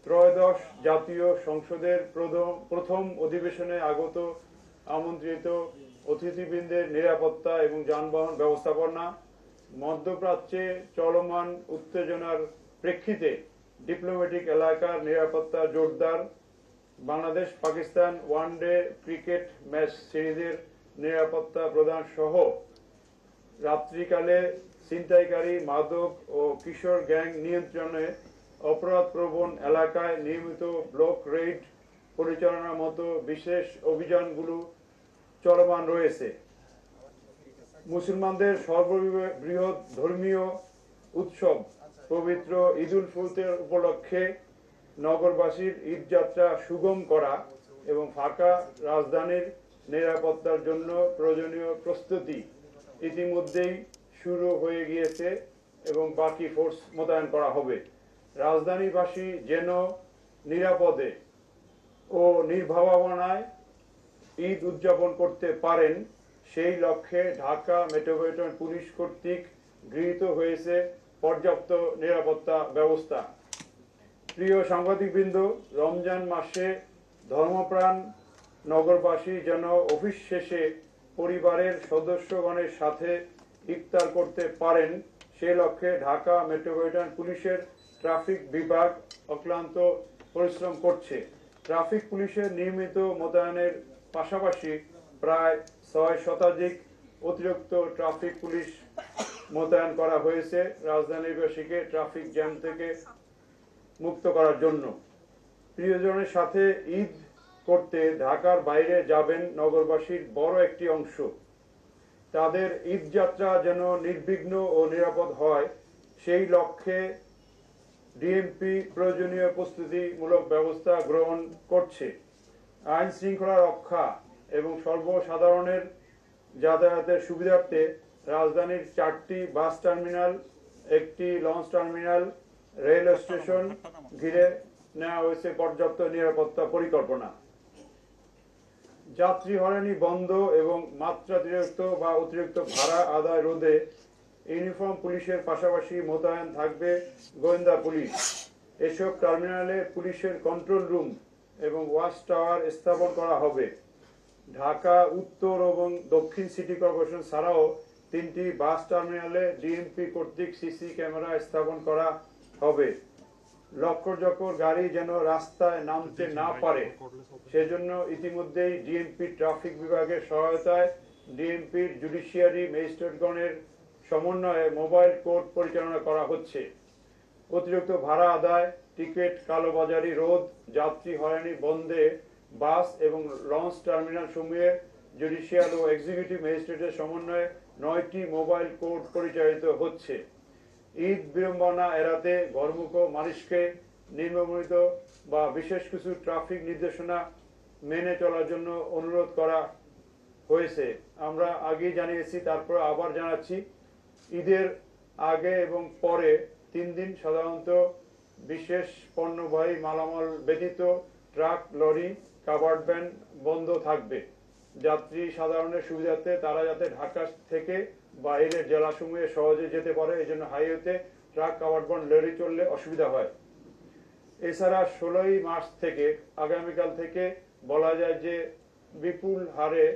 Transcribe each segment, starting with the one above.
ত্রয়োদশ জাতীয় সংসদের প্রথম অধিবেশনে আগত আমন্ত্রিত অতিথিবৃন্দের নিরাপত্তা এবং যানবাহন ব্যবস্থাপনা, মধ্যপ্রাচ্যে চলমান উত্তেজনার প্রেক্ষিতে ডিপ্লোম্যাটিক এলাকার নিরাপত্তা জোরদার, Bangladesh Pakistan one day cricket match সিরিজের নিরাপত্তা প্রদান সহ রাত্রিকালে ছিনতাইকারী, মাদক ও কিশোর গ্যাং নিয়ন্ত্রণে অপরাধপ্রবণ এলাকায় নিয়মিত ব্লক রেইড পরিচালনার মতো বিশেষ অভিযানগুলো চলমান রয়েছে। মুসলমানদের সর্ববৃহৎ ধর্মীয় উৎসব পবিত্র ঈদুল ফিতর উপলক্ষে নগরবাসীর ঈদযাত্রা সুগম করা এবং ফাঁকা রাজধানীর নিরাপত্তার জন্য প্রয়োজনীয় প্রস্তুতি ইতিমধ্যেই শুরু হয়ে গিয়েছে এবং বাকি ফোর্স মোতায়েন করা হবে। রাজধানীবাসী যেন নিরাপদে ও নির্ভাবনায় ঈদ উদযাপন করতে পারেন সেই লক্ষ্যে ঢাকা মেট্রোপলিটন পুলিশ কর্তৃক গৃহীত হয়েছে পর্যাপ্ত নিরাপত্তা ব্যবস্থা। প্রিয় সাংবাদিকবৃন্দ, রমজান মাসে ধর্মপ্রাণ নগরবাসী যেন অফিস শেষে পরিবারের সদস্যগণের সাথে ইফতার করতে পারেন সেই লক্ষ্যে ঢাকা মেট্রোপলিটন পুলিশের ট্রাফিক বিভাগ অক্লান্ত পরিশ্রম করছে। ট্রাফিক পুলিশের নিয়মিত মোতায়েনের পাশাপাশি প্রায় 6 শতাধিক অতিরিক্ত ট্রাফিক পুলিশ মোতায়েন করা হয়েছে রাজধানীবাসীকে ট্রাফিক জ্যাম থেকে মুক্ত করার জন্য। প্রিয়জনের সাথে ঈদ করতে ঢাকার বাইরে যাবেন নগরবাসীর বড় একটি অংশ। তাদের ঈদ যাত্রা যেন নির্বিঘ্ন ও নিরাপদ হয় সেই লক্ষ্যে ডিএমপি প্রয়োজনীয় প্রস্তুতিমূলক ব্যবস্থা গ্রহণ করছে। আইন শৃঙ্খলা রক্ষা এবং সর্বসাধারণের যাতায়াতের সুবিধার্থে রাজধানীর 4টি বাস টার্মিনাল, 1টি লঞ্চ টার্মিনাল, রেল স্টেশন ঘিরে নেওয়া হয়েছে পর্যাপ্ত নিরাপত্তা পরিকল্পনা। যাত্রী হয়রানি বন্ধ এবং মাত্রাতিরিক্ত বা অতিরিক্ত ভাড়া আদায় রোধে ইউনিফর্ম পুলিশের পাশাপাশি মোতায়েন থাকবে গোয়েন্দা পুলিশ। এসব টার্মিনালে পুলিশের কন্ট্রোল রুম এবং ওয়াচ টাওয়ার স্থাপন করা হবে। ঢাকা উত্তর এবং দক্ষিণ সিটি কর্পোরেশন ছাড়াও 3টি বাস টার্মিনালে ডিএমপি কর্তৃক সিসি ক্যামেরা স্থাপন করা হবে। লক্ষ্যজকর গাড়ি যেন রাস্তায় নামতে না পারে সেজন্য ইতিমধ্যেই ডিএমপি ট্রাফিক বিভাগের সহায়তায় ডিএমপির জুডিশিয়ারি ম্যাজিস্ট্রেটগণের সমন্বয়ে মোবাইল কোর্ট পরিচালনা করা হচ্ছে। অতিরিক্ত ভাড়া আদায়, টিকিট কালোবাজারি রোধ, যাত্রী হয়রানি বন্ধে বাস এবং লঞ্চ টার্মিনাল সমূহে জুডিশিয়াল ও এক্সিকিউটিভ ম্যাজিস্ট্রেটের সমন্বয়ে 9টি মোবাইল কোর্ট পরিচালিত হচ্ছে। ঈদ বিড়ম্বনা এড়াতে ঘরমুখ মানুষকে নিম্নবর্ণিত বা বিশেষ কিছু ট্রাফিক নির্দেশনা মেনে চলার জন্য অনুরোধ করা হয়েছে। আমরা আগেই জানিয়েছি, তারপর আবার জানাচ্ছি, ঈদের আগে এবং পরে 3 দিন সাধারণত বিশেষ পণ্যবাহী মালামাল ব্যতীত ট্রাক, লরি, কাভার্ড ভ্যান বন্ধ থাকবে। যাত্রী সাধারণের সুবিধার্থে তারা যাতে ঢাকা থেকে বাইরের জেলাসমূহে সহজে যেতে পারে এই জন্য হাইওয়েতে ট্রাক, কাভার্ড ভ্যান, লরি চললে অসুবিধা হয়। এছাড়া 16ই মার্চ থেকে আগামীকাল থেকে বলা যায় যে বিপুল হারে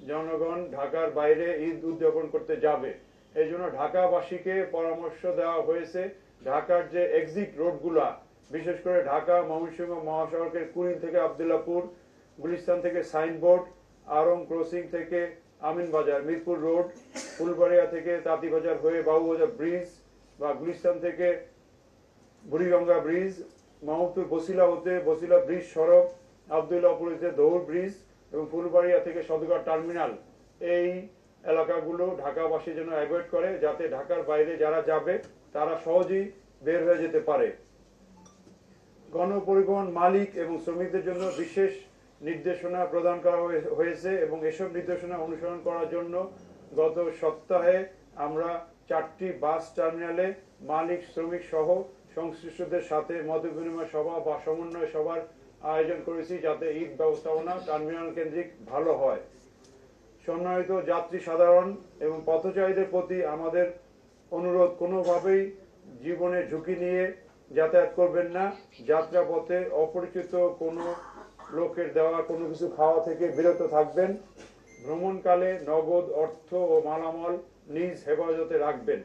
জনগণ ঢাকার বাইরে ঈদ উদযাপন করতে যাবে। এই জন্য ঢাকাবাসীকে পরামর্শ দেওয়া হয়েছে ঢাকার যে এক্সিট রোডগুলা, বিশেষ করে ঢাকা ময়মনসিংহ মহাসড়কের কুড়িল থেকে আবদুল্লাপুর, গুলিস্তান থেকে সাইনবোর্ড, আরং ক্রসিং থেকে আমিন বাজার, মিরপুর রোড, ফুলবাড়িয়া থেকে তাঁতিবাজার হয়ে বাবুবাজার ব্রিজ বা গুলিস্তান থেকে বুড়িগঙ্গা ব্রিজ, মাহমুদপুর বসিলা হতে বসিলা ব্রিজ সড়ক, আবদুল্লাপুর হতে দৌড় ব্রিজ এবং ফুলবাড়িয়া থেকে সদরঘাট টার্মিনাল, এই এলাকাগুলো ঢাকাবাসী যেন অ্যাভয়েড করে যাতে ঢাকার বাইরে যারা যাবে তারা সহজেই বের হয়ে যেতে পারে। গণপরিবহন মালিক এবং শ্রমিকদের জন্য বিশেষ নির্দেশনা প্রদান করা হয়েছে এবং এসব নির্দেশনা অনুসরণ করার জন্য গত সপ্তাহে আমরা 4টি বাস টার্মিনালে মালিক, শ্রমিক সহ সংশ্লিষ্টদের সাথে মত বিনিময় সভা বা সমন্বয় সভার আয়োজন করেছি যাতে ঈদ ব্যবস্থাপনা টার্মিনাল কেন্দ্রিক ভালো হয়। সম্মানিত যাত্রী সাধারণ এবং পথচারীদের প্রতি আমাদের অনুরোধ, কোনোভাবেই জীবনের ঝুঁকি নিয়ে যাতায়াত করবেন না। যাত্রাপথে অপরিচিত কোনো লোকের দেওয়া কোনো কিছু খাওয়া থেকে বিরত থাকবেন। ভ্রমণকালে নগদ অর্থ ও মালামাল নিজ হেফাজতে রাখবেন।